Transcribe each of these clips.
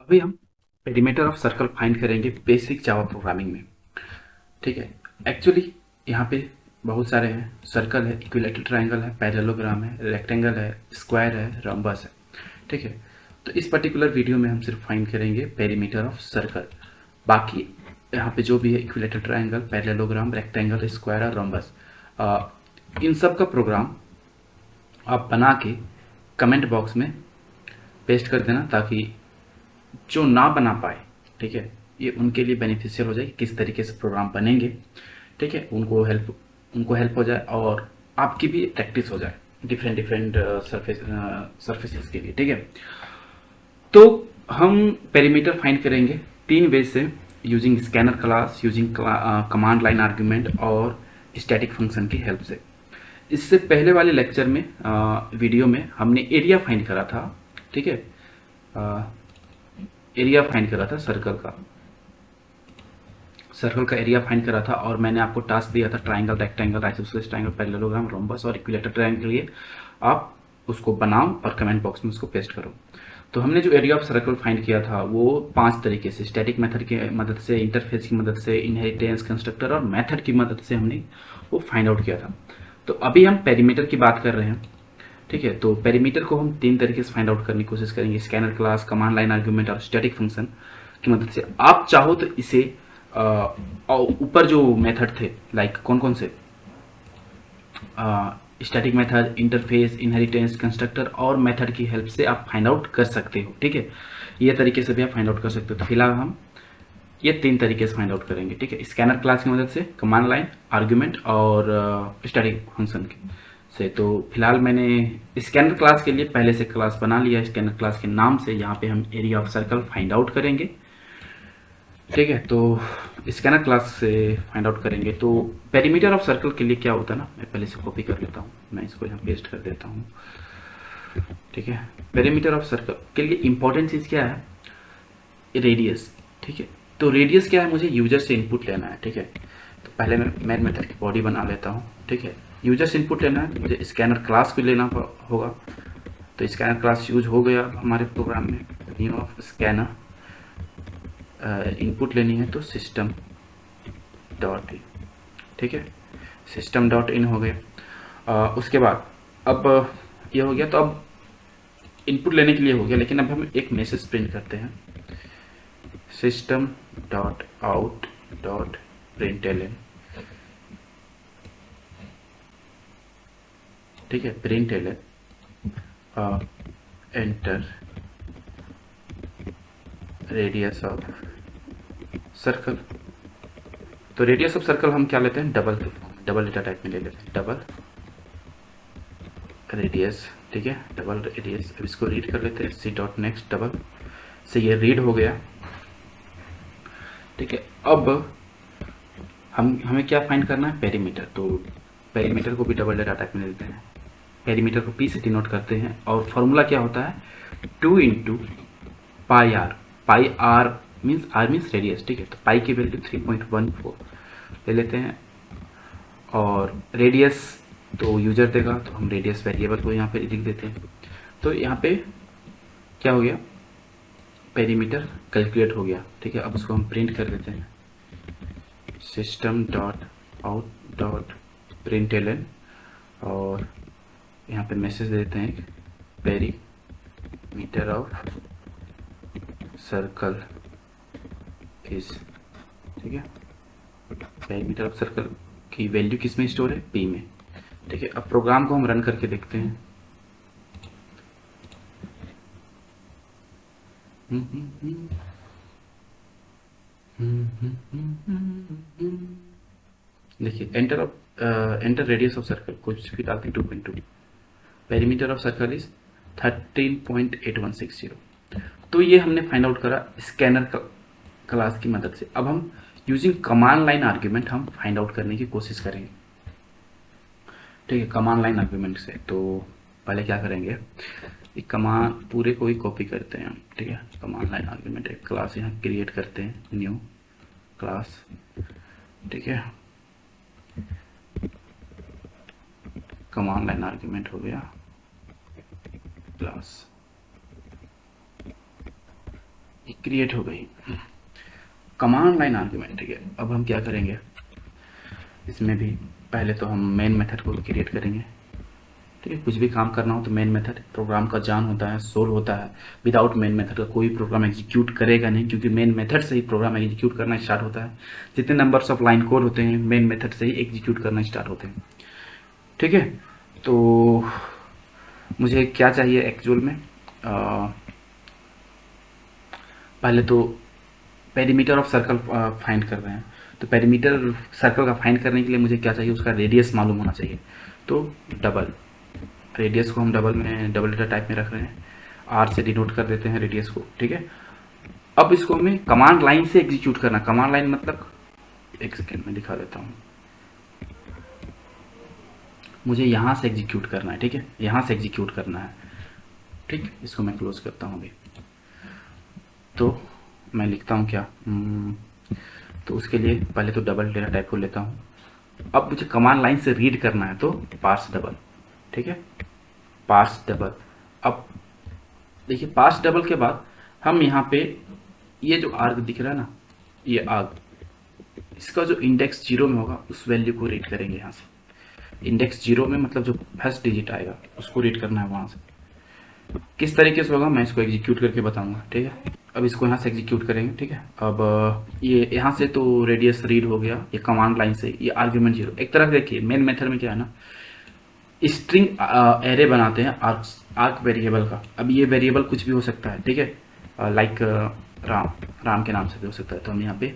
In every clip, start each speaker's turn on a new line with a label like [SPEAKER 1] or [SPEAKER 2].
[SPEAKER 1] अभी हम perimeter of circle find करेंगे बेसिक जावा प्रोग्रामिंग में। ठीक है। एक्चुअली यहाँ पे बहुत सारे हैं। सर्कल है, इक्विलेटरल ट्रायंगल है, पैरेललोग्राम है, रेक्टेंगल है, स्क्वायर है, रम्बस है। ठीक है। तो इस पर्टिकुलर वीडियो में हम सिर्फ फाइंड करेंगे पेरीमीटर ऑफ सर्कल। बाकी यहाँ पे जो भी है equilateral triangle, parallelogram, rectangle, square और रम्बस, इन सब का प्रोग्राम आप बना के कमेंट बॉक्स में पेस्ट कर देना, ताकि जो ना बना पाए, ठीक है, ये उनके लिए बेनिफिशियल हो जाए कि किस तरीके से प्रोग्राम बनेंगे। ठीक है, उनको हेल्प हो जाए और आपकी भी प्रैक्टिस हो जाए डिफरेंट डिफरेंट सरफेसेस के लिए। ठीक है। तो हम पेरीमीटर फाइंड करेंगे तीन वे से, using scanner class, using command line argument और स्टैटिक फंक्शन की हेल्प से। इससे पहले वाले लेक्चर में, वीडियो में, हमने एरिया फाइंड करा था। ठीक है। एरिया फाइंड करा था सर्कल का एरिया फाइंड करा था, और मैंने आपको टास्क दिया था triangle, rectangle, isosceles triangle, parallelogram, rhombus और इक्विलेटरल ट्रायंगल के लिए। आप उसको बनाओ और कमेंट बॉक्स में उसको पेस्ट करो। तो हमने जो एरिया ऑफ सर्कल फाइंड किया था वो 5 तरीके से, स्टैटिक मेथड की मदद से, इंटरफेस की मदद से, इनहेरिटेंस, कंस्ट्रक्टर और मेथड की मदद से हमने वो फाइंड आउट किया था। तो अभी हम पेरीमीटर की बात कर रहे हैं। ठीक है। तो पेरीमीटर को हम 3 तरीके से फाइंड आउट करने की कोशिश करेंगे, scanner class, command line argument और स्टैटिक फंक्शन की मदद से। आप चाहो तो इसे और ऊपर जो मेथड थे, लाइक कौन कौन से, static method, interface, inheritance, constructor और मेथड की हेल्प से आप फाइंड आउट कर सकते हो। ठीक है। ये तरीके से भी आप फाइंड आउट कर सकते हो। तो फिलहाल हम ये 3 तरीके से फाइंड आउट करेंगे। ठीक है। स्कैनर क्लास की मदद से, कमांड लाइन आर्ग्यूमेंट और स्टैटिक फंक्शन की से। तो फिलहाल मैंने स्कैनर क्लास के लिए पहले से क्लास बना लिया, स्कैनर क्लास के नाम से। यहाँ पे हम area of circle find out करेंगे। ठीक है। तो स्कैनर क्लास से फाइंड आउट करेंगे। तो पेरीमीटर ऑफ सर्कल के लिए क्या होता है ना, मैं पहले से कॉपी कर लेता हूँ, मैं इसको यहाँ पेस्ट कर देता हूँ। ठीक है। पेरीमीटर ऑफ सर्कल के लिए इंपॉर्टेंट चीज़ क्या है, रेडियस। ठीक है। तो रेडियस क्या है, मुझे यूजर से इनपुट लेना है। ठीक है। तो पहले मैं मेन मेथड की बॉडी बना लेता हूँ। ठीक है। यूजर से इनपुट लेना है, मुझे स्कैनर क्लास भी लेना होगा। तो स्कैनर क्लास यूज हो गया हमारे प्रोग्राम में। न्यू ऑफ स्कैनर, इनपुट लेनी है तो सिस्टम डॉट इन। ठीक है। सिस्टम डॉट इन हो गया। उसके बाद अब ये हो गया, तो अब इनपुट लेने के लिए हो गया, लेकिन अब हम एक मैसेज प्रिंट करते हैं, system dot out dot println. ठीक है। Println enter radius of circle. तो रेडियस ऑफ सर्कल हम क्या लेते हैं, डबल डेटा टाइप में ले लेते हैं, डबल रेडियस। ठीक है। Double radius. अब इसको रीड कर लेते हैं, सी डॉट नेक्स्ट डबल से। ये रीड हो गया। ठीक है। अब हमें क्या फाइंड करना है, पेरीमीटर। तो पेरीमीटर को भी डबल डेटा टाइप में ले लेते हैं, पेरीमीटर को पी से डिनोट करते हैं, और फॉर्मूला क्या होता है, 2 into pi r. Pi r means radius. ठीक है। तो पाई की वैल्यू 3.14 ले लेते हैं, और रेडियस तो यूजर देगा, तो हम रेडियस वेरिएबल को यहाँ पे लिख देते हैं। तो यहाँ पे क्या हो गया, पेरीमीटर कैलकुलेट हो गया। ठीक है। अब उसको हम प्रिंट कर देते हैं, system dot out dot println, और यहाँ पे मैसेज देते हैं, पेरीमीटर ऑफ सर्कल इज। ठीक है। पेरीमीटर ऑफ सर्कल की वैल्यू किस में स्टोर है, पी में। ठीक है। अब प्रोग्राम को हम रन करके देखते हैं। देखिए, एंटर रेडियस ऑफ सर्कल, कुछ भी डालते हैं, 2.2। Perimeter of circle is 13.8160। तो ये हमने फाइंड आउट करा स्कैनर क्लास की मदद से। अब हम यूजिंग कमांड लाइन आर्ग्यूमेंट हम फाइंड आउट करने की कोशिश करेंगे। ठीक है। कमांड लाइन आर्ग्यूमेंट से तो पहले क्या करेंगे, एक कमांड पूरे को ही कॉपी करते हैं हम। ठीक है। कमांड लाइन आर्ग्यूमेंट एक क्लास यहाँ क्रिएट करते हैं, न्यू क्लास। ठीक है। कमांड लाइन आर्ग्यूमेंट हो गया क्लास। ये क्रिएट हो गई कमांड लाइन आर्ग्यूमेंट। ठीक है, अब हम क्या करेंगे, इसमें भी पहले तो हम मेन मेथड को क्रिएट करेंगे। ठीक है, कुछ भी काम करना हो तो मेन मेथड प्रोग्राम का जान होता है, सोल होता है। विदाउट मेन मेथड का कोई प्रोग्राम एग्जीक्यूट करेगा नहीं, क्योंकि मेन मेथड से ही प्रोग्राम एग्जीक्यूट करना स्टार्ट होता है। जितने नंबर्स ऑफ लाइन कोड होते हैं मेन मेथड से ही एग्जीक्यूट करना स्टार्ट होते हैं। ठीक है, तो मुझे क्या चाहिए एक्चुअल में, पहले तो पेरीमीटर ऑफ सर्कल फाइंड कर रहे हैं, तो पेरीमीटर सर्कल का फाइंड करने के लिए मुझे क्या चाहिए, उसका रेडियस मालूम होना चाहिए। तो डबल रेडियस को हम डबल में, डबल डेटा टाइप में रख रहे हैं, आर से डिनोट कर देते हैं रेडियस को। ठीक है, अब इसको हमें कमांड लाइन से एग्जीक्यूट करना। कमांड लाइन मतलब, एक सेकेंड में दिखा देता हूँ, मुझे यहाँ से एग्जीक्यूट करना है। ठीक है, यहाँ से एग्जीक्यूट करना है। ठीक, इसको मैं क्लोज करता हूँ अभी। तो मैं लिखता हूँ क्या, तो उसके लिए पहले तो डबल डेटा टाइप को लेता हूँ। अब मुझे कमांड लाइन से रीड करना है, तो पार्स डबल। ठीक है, पार्स डबल। अब देखिए, पार्स डबल के बाद हम यहाँ पे ये जो आर्ग दिख रहा है ना, ये आर्ग, इसका जो इंडेक्स 0 में होगा उस वैल्यू को रीड करेंगे यहाँ से। इंडेक्स 0 में मतलब जो फर्स्ट डिजिट आएगा उसको रीड करना है वहाँ से। किस तरीके से होगा मैं इसको एग्जीक्यूट करके बताऊंगा। ठीक है, अब इसको यहाँ से एग्जीक्यूट करेंगे। ठीक है, अब ये यहाँ से तो रेडियस रीड हो गया, ये कमांड लाइन से, ये आर्ग्यूमेंट 0। एक तरह देखिए मेन मेथड में क्या है ना, स्ट्रिंग एरे बनाते हैं आर्क वेरिएबल का। अब ये वेरिएबल कुछ भी हो सकता है। ठीक है, लाइक राम के नाम से भी हो सकता है, तो हम यहाँ पे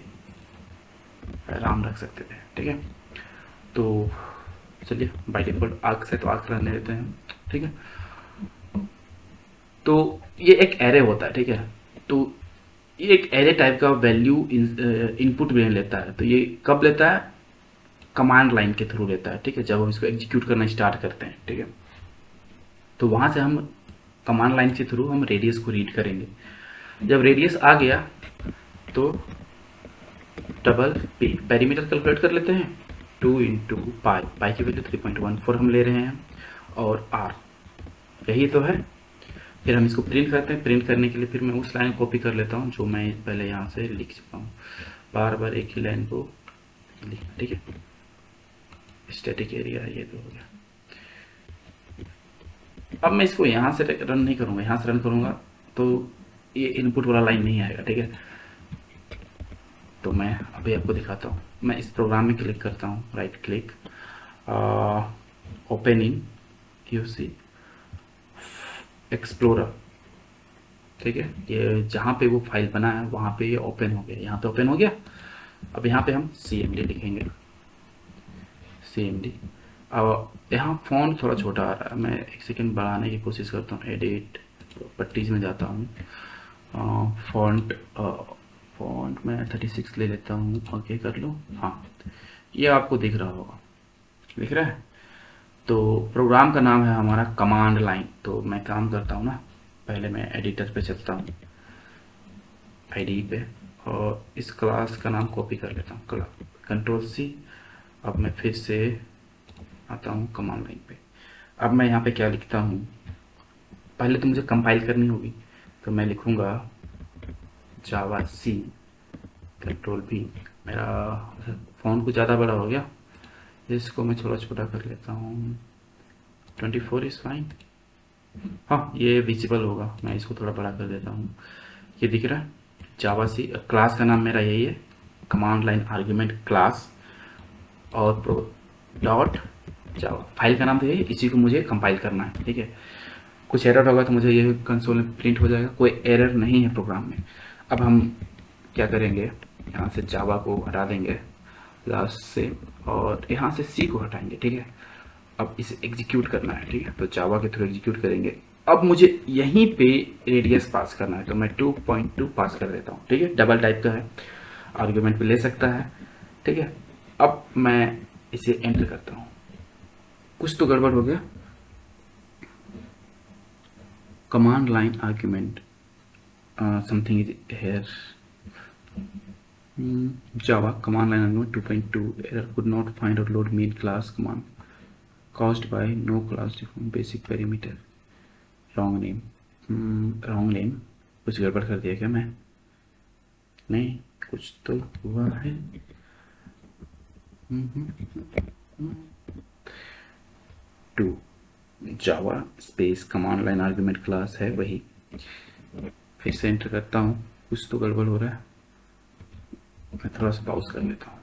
[SPEAKER 1] राम रख सकते थे। ठीक है, तो चलिए बाय डिफॉल्ट आर्क से तो आर्क रहने देते हैं। ठीक है, तो ये एक एरे होता है। ठीक है, तो ये एक एरे टाइप का वैल्यू इनपुट भी लेता है। तो ये कब लेता है, कमांड लाइन के थ्रू लेता है। ठीक है, जब हम इसको एग्जीक्यूट करना स्टार्ट करते हैं। ठीक है, तो वहां से हम कमांड लाइन के थ्रू हम रेडियस को रीड करेंगे। जब रेडियस आ गया तो डबल पी पेरीमीटर कैलकुलेट कर लेते हैं, 2 इंटू पाई, पाई की वैल्यू 3.14 हम ले रहे हैं, और आर यही तो है। फिर हम इसको प्रिंट करते हैं। प्रिंट करने के लिए फिर मैं उस लाइन को कॉपी कर लेता हूँ जो मैं पहले यहाँ से लिख चुका हूँ। बार बार एक ही लाइन को लिखना। ठीक है, स्टैटिक एरिया ये तो हो गया। अब मैं इसको यहाँ से रन नहीं करूँगा, यहाँ से रन करूँगा तो ये इनपुट वाला लाइन नहीं आएगा। ठीक है, तो मैं अभी आपको दिखाता हूँ। मैं इस प्रोग्राम में क्लिक करता हूँ, right click, open in UC explorer. ठीक है, ये जहाँ पे वो फाइल बना है वहाँ पे ये ओपन हो गया, यहाँ पे ओपन हो गया। अब यहाँ पे हम CMD लिखेंगे, CMD। अब यहाँ फ़ॉन्ट थोड़ा छोटा आ रहा है, मैं एक सेकेंड बढ़ाने की कोशिश करता हूँ। एडिट प्रॉपर्टीज में जाता हूँ, फॉन्ट मैं 36 ले लेता हूँ। ओके कर लो, हाँ ये आपको दिख रहा होगा, दिख रहा है। तो प्रोग्राम का नाम है हमारा कमांड लाइन। तो मैं काम करता हूँ ना, पहले मैं एडिटर पे चलता हूँ, आईडी पे, और इस क्लास का नाम कॉपी कर लेता हूँ, कंट्रोल C। अब मैं फिर से आता हूँ कमांड लाइन पे। अब मैं यहाँ पे क्या लिखता हूँ, पहले तो मुझे कंपाइल करनी होगी, तो मैं लिखूँगा जावा C, कंट्रोल V। मेरा फ़ॉन्ट कुछ ज़्यादा बड़ा हो गया, इसको मैं थोड़ा छोटा कर लेता हूँ, 24 इज़ फाइन। हाँ ये विजिबल होगा, मैं इसको थोड़ा बड़ा कर देता हूँ। ये दिख रहा है, जावा C। क्लास का नाम मेरा यही है, कमांड लाइन आर्ग्यूमेंट क्लास, और प्रो डॉट जावा। फाइल का नाम तो यही, इसी को मुझे कंपाइल करना है। ठीक है, कुछ एरर होगा तो मुझे ये कंसोल में प्रिंट हो जाएगा, कोई एरर नहीं है प्रोग्राम में। अब हम क्या करेंगे, यहाँ से जावा को हटा देंगे लास्ट से, और यहाँ से C को हटाएंगे। ठीक है, अब इसे एग्जीक्यूट करना है। ठीक है, तो जावा के थ्रू एग्जीक्यूट करेंगे। अब मुझे यहीं पे रेडियस पास करना है, तो मैं 2.2 पास कर देता हूँ। ठीक है, डबल टाइप का है, आर्ग्यूमेंट भी ले सकता है। ठीक है, अब मैं इसे एंटर करता हूँ। कुछ तो गड़बड़ हो गया, command line argument something is here, Java command line argument 2.2 error, could not find or load main class command caused by no class defined basic perimeter, wrong name, कुछ गड़बड़ कर दिया क्या मैं, नहीं, कुछ तो हुआ है। To Java space command line argument class है वही। फिर से एंटर करता हूँ, कुछ तो गड़बड़ हो रहा है। मैं थोड़ा सा पाउस कर लेता हूँ।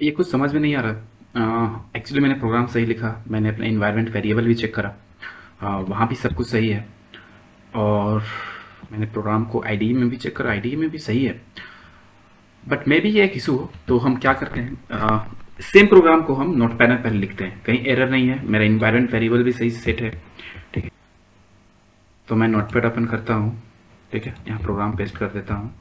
[SPEAKER 1] ये कुछ समझ में नहीं आ रहा। एक्चुअली मैंने प्रोग्राम सही लिखा, मैंने अपना इन्वायरमेंट वेरिएबल भी चेक करा, वहाँ भी सब कुछ सही है। और मैंने प्रोग्राम को आईडीई में भी चेक करा, आईडीई में भी सही है। बट मे बी ये एक इशू हो, तो हम क्या करते हैं, सेम प्रोग्राम को हम नोटपैड में पहले लिखते हैं, कहीं एरर नहीं है, मेरा इन्वायरमेंट वेरिएबल भी सही सेट है। ठीक है, तो मैं नोटपैड ओपन करता हूँ। ठीक है, यहाँ प्रोग्राम पेस्ट कर देता हूँ।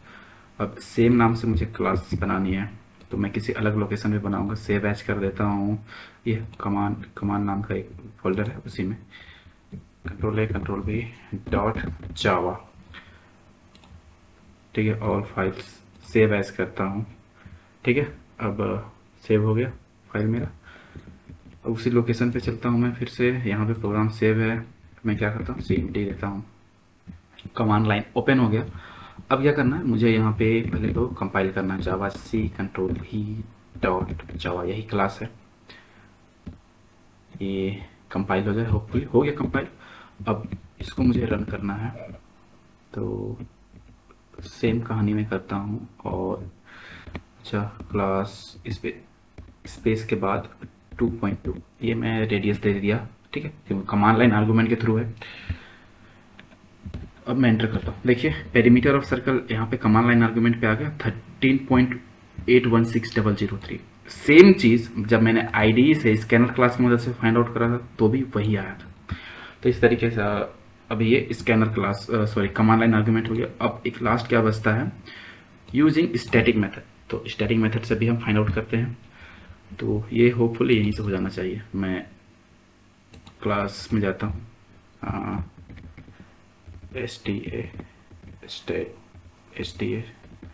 [SPEAKER 1] अब सेम नाम से मुझे क्लास बनानी है, तो मैं किसी अलग लोकेशन में बनाऊंगा। सेव एज कर देता हूँ। ये कमांड नाम का एक फोल्डर है, उसी में control A control B dot Java. ठीक है, ऑल फाइल्स सेव एज करता हूँ। ठीक है, अब सेव हो गया फाइल मेरा। अब उसी लोकेशन पे चलता हूँ मैं फिर से, यहाँ पे प्रोग्राम सेव है। मैं क्या करता हूँ, cmd देता हूँ, कमांड लाइन ओपन हो गया। अब क्या करना है मुझे, यहाँ पे पहले तो कंपाइल करना है, जावा सी कंट्रोल ही डॉट जावा, यही क्लास है। ये कंपाइल हो जाए, होपफुली हो गया कंपाइल। अब इसको मुझे रन करना है, तो सेम कहानी में करता हूँ। और अच्छा, क्लास इस पे स्पेस के बाद 2.2, ये मैं रेडियस दे दिया। ठीक है, क्योंकि कमांड लाइन आर्गूमेंट के थ्रू है। अब मैं एंटर करता हूँ, देखिए पेरीमीटर ऑफ सर्कल यहाँ पे कमांड लाइन आर्गुमेंट पे आ गया 13.816003। सेम चीज़ जब मैंने आईडी से स्कैनर क्लास की मदद से फाइंड आउट करा था तो भी वही आया था। तो इस तरीके से अब ये scanner class sorry command line argument हो गया। अब एक लास्ट क्या बचता है, यूजिंग स्टैटिक मेथड। तो स्टैटिक मेथड से भी हम फाइंड आउट करते हैं, तो ये होपफुली यहीं से हो जाना चाहिए। मैं क्लास में जाता हूँ,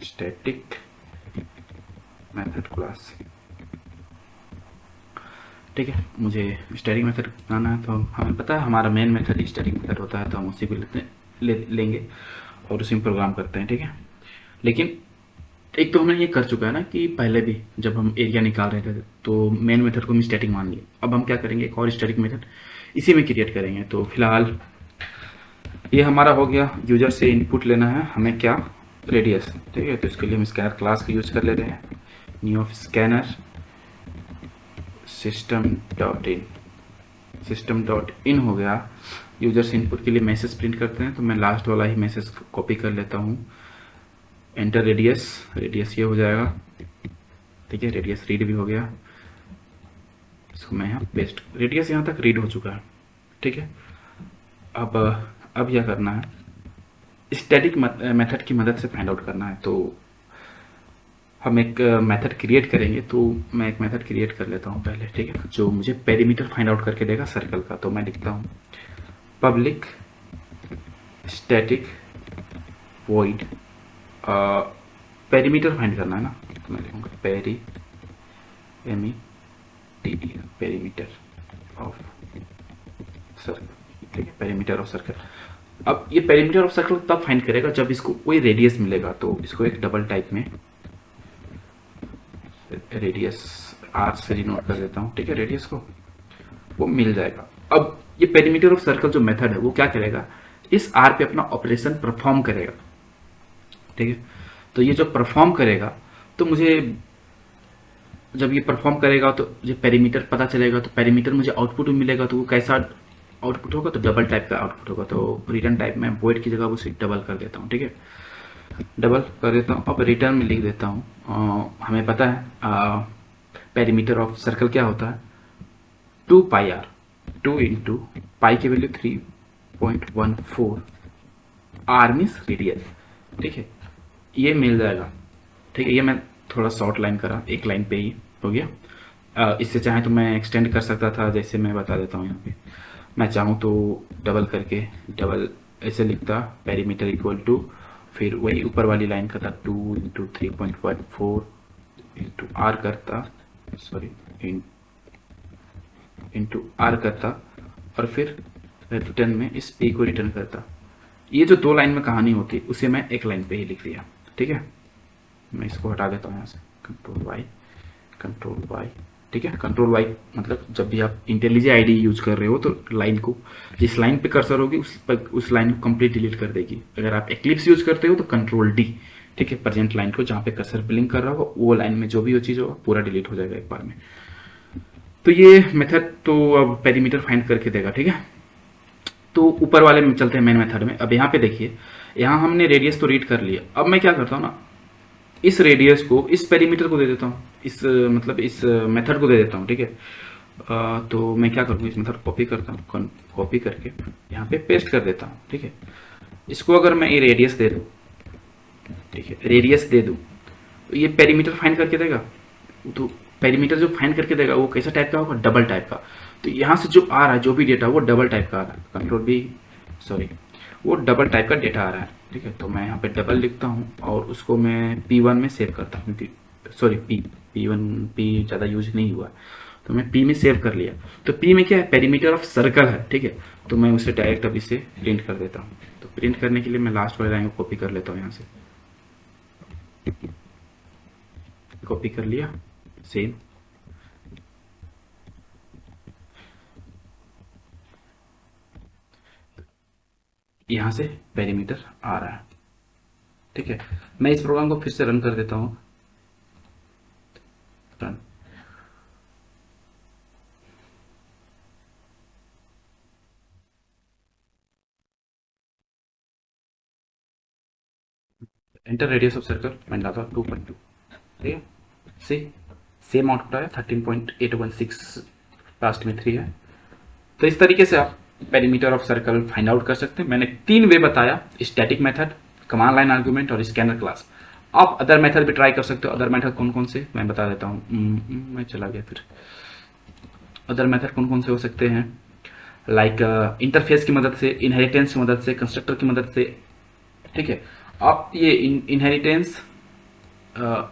[SPEAKER 1] स्टैटिक मेथड क्लास। ठीक है, मुझे स्टैटिक मेथड बनाना है, तो हमें पता है हमारा मेन मेथड ही स्टैटिक मेथड होता है, तो हम उसी को लेंगे और उसी में प्रोग्राम करते हैं। ठीक है, लेकिन एक तो हमने ये कर चुका है ना कि पहले भी जब हम एरिया निकाल रहे थे तो मेन मेथड को हम स्टैटिक मान लिए। अब हम क्या करेंगे, एक और स्टैटिक मेथड इसी में क्रिएट करेंगे। तो फिलहाल ये हमारा हो गया, यूजर से इनपुट लेना है हमें, क्या, रेडियस। ठीक है, तो इसके लिए हम स्कैनर क्लास का यूज कर लेते हैं, new of scanner system dot in हो गया। यूजर से इनपुट के लिए मैसेज प्रिंट करते हैं, तो मैं लास्ट वाला ही मैसेज कॉपी कर लेता हूँ। एंटर रेडियस ये हो जाएगा। ठीक है, रेडियस रीड भी हो गया, इसको मैं यहाँ पेस्ट, रेडियस यहाँ तक रीड हो चुका है। ठीक है, अब क्या करना है, स्टैटिक मेथड की मदद से फाइंड आउट करना है। तो हम एक मेथड क्रिएट करेंगे, तो मैं एक मेथड क्रिएट कर लेता हूँ पहले। ठीक है, जो मुझे पेरीमीटर फाइंड आउट करके देगा सर्कल का। तो मैं लिखता हूँ public static void, perimeter find करना है ना, तो मैं लिखूँगा पेरीमीटर ऑफ सर्कल। ठीक है, पेरीमीटर ऑफ सर्कल। अब ये पेरीमीटर ऑफ सर्कल तब फाइंड करेगा जब इसको कोई रेडियस मिलेगा। तो इसको एक डबल टाइप में रेडियस आर से डिनोट कर देता हूँ। ठीक है, रेडियस को वो मिल जाएगा। अब ये पेरीमीटर ऑफ सर्कल जो मेथड है वो क्या करेगा, इस आर पे अपना ऑपरेशन परफॉर्म करेगा। ठीक है, तो ये जो परफॉर्म करेगा, तो मुझे जब ये परफॉर्म करेगा तो मुझे पेरीमीटर पता चलेगा, तो पेरीमीटर मुझे आउटपुट में मिलेगा। तो वो कैसा आउटपुट होगा, तो डबल टाइप का आउटपुट होगा। तो रिटर्न टाइप में वॉइड की जगह उसे डबल कर देता हूँ। ठीक है, डबल कर देता हूँ। अब रिटर्न में लिख देता हूँ, हमें पता है पेरीमीटर ऑफ सर्कल क्या होता है, 2πr, 2 इंटू पाई की वैल्यू 3.14, आर मीन्स रेडियस। ठीक है, ये मिल जाएगा। ठीक है, ये मैं थोड़ा शॉर्ट लाइन करा, एक लाइन पे ही हो गया। इससे चाहे तो मैं एक्सटेंड कर सकता था, जैसे मैं बता देता हूँ यहाँ पे। मैं चाहूँ तो डबल करके, डबल ऐसे लिखता, पेरीमीटर इक्वल टू, फिर वही ऊपर वाली लाइन करता 2 इंटू 3.14 इंटू आर करता, सॉरी इंटू आर करता, और फिर रिटर्न में इस पी को रिटर्न करता। ये जो दो लाइन में कहानी होती है उसे मैं एक लाइन पे ही लिख दिया। ठीक है, मैं इसको हटा देता हूँ यहाँ से, कंट्रोल वाई, ठीक है। कंट्रोल वाई मतलब जब भी आप इंटेलिजे आईडी यूज कर रहे हो तो लाइन को, जिस लाइन पे कर्सर होगी उस लाइन को कंप्लीट डिलीट कर देगी। अगर आप एक्लिप्स यूज करते हो तो कंट्रोल डी, ठीक है, प्रेजेंट लाइन को जहाँ पे कर्सर ब्लिंक कर रहा होगा वो लाइन में जो भी वो चीज़ होगा पूरा डिलीट हो जाएगा एक बार में। तो ये मेथड तो अब पेरीमीटर फाइंड करके देगा, ठीक है। तो ऊपर वाले में चलते हैं मेन मेथड में। अब यहाँ पे देखिए, यहाँ हमने रेडियस तो रीड कर लिया। अब मैं क्या करता हूँ ना, इस रेडियस को इस पेरीमीटर को दे देता हूँ, इस मतलब इस मेथड को दे देता हूँ, ठीक है। तो मैं क्या करूँगा, इस मेथड कॉपी करता हूँ, कॉपी करके यहाँ पे पेस्ट कर देता हूँ, ठीक है। इसको अगर मैं ये रेडियस दे दूँ, ठीक है, रेडियस दे दूँ तो ये पेरीमीटर फाइंड करके देगा। तो पेरीमीटर जो फाइंड करके देगा वो कैसा टाइप का होगा, डबल टाइप का। तो यहाँ से जो आ रहा है जो भी डेटा वो डबल टाइप का आ रहा है, कंट्रोल बी, सॉरी, वो डबल टाइप का डेटा आ रहा है, ठीक है। तो मैं यहाँ पे डबल लिखता हूँ और उसको मैं P1 में सेव करता हूँ, सॉरी P1 ज़्यादा यूज नहीं हुआ, तो मैं P में सेव कर लिया। तो P में क्या है, पेरीमीटर ऑफ सर्कल है, ठीक है। तो मैं उसे डायरेक्ट अभी से प्रिंट कर देता हूँ। तो प्रिंट करने के लिए मैं लास्ट वाले लाइन को कॉपी कर लेता हूँ, यहाँ से कॉपी कर लिया, सेम यहाँ से पेरीमीटर आ रहा है, ठीक है। मैं इस प्रोग्राम को फिर से रन कर देता हूँ, run. Enter radius of circle मैंने डाला 2.2, ठीक है। सी सेम आउटपुट आया 13.816, लास्ट में 3 है। तो इस तरीके से आप perimeter of circle find out कर सकते हैं। मैंने 3 वे बताया, static method, command line argument और स्कैनर क्लास। आप अदर मेथड भी ट्राई कर सकते हो। अदर मेथड कौन कौन से मैं बता देता हूँ। मैं चला गया फिर। अदर मेथड कौन कौन से हो सकते हैं, लाइक इंटरफेस की मदद से, इनहेरिटेंस की मदद से, कंस्ट्रक्टर की मदद से, ठीक है। आप ये इनहेरिटेंस,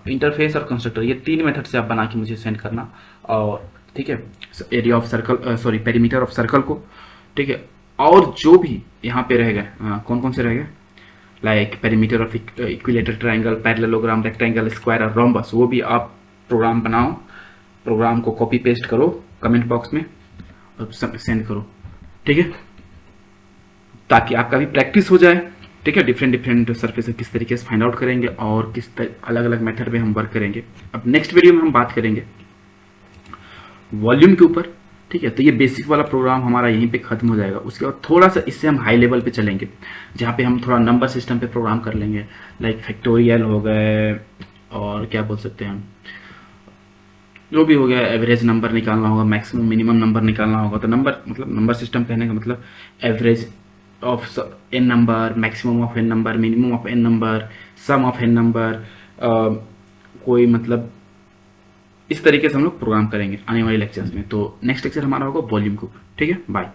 [SPEAKER 1] इंटरफेस और कंस्ट्रक्टर, ये 3 मेथड से आप बना के मुझे सेंड करना, और ठीक है, area of circle, sorry perimeter of circle को, ठीक है। और जो भी यहाँ पे रहेगा, कौन कौन से रहेगा, like perimeter of equilateral triangle, parallelogram, rectangle, square और रोम्बस, वो भी आप प्रोग्राम बनाओ। प्रोग्राम को कॉपी पेस्ट करो कमेंट बॉक्स में और सेंड करो, ठीक है, ताकि आपका भी प्रैक्टिस हो जाए, ठीक है। डिफरेंट सरफेस किस तरीके से फाइंड आउट करेंगे और किस अलग अलग मेथड में हम वर्क करेंगे। अब नेक्स्ट वीडियो में हम बात करेंगे वॉल्यूम के ऊपर, ठीक है। तो ये बेसिक वाला प्रोग्राम हमारा यहीं पे खत्म हो जाएगा। उसके बाद थोड़ा सा इससे हम हाई लेवल पे चलेंगे, जहाँ पे हम थोड़ा नंबर सिस्टम पे प्रोग्राम कर लेंगे, लाइक फैक्टोरियल हो गए, और क्या बोल सकते हैं, जो भी हो गया, एवरेज नंबर निकालना होगा, मैक्सिमम मिनिमम नंबर निकालना होगा। तो नंबर मतलब नंबर सिस्टम कहने का मतलब average of n number, maximum of n number, minimum of n number, sum of n number, कोई मतलब इस तरीके से हम लोग प्रोग्राम करेंगे आने वाले लेक्चर्स में। तो नेक्स्ट लेक्चर हमारा होगा वॉल्यूम के ऊपर, ठीक है। बाय।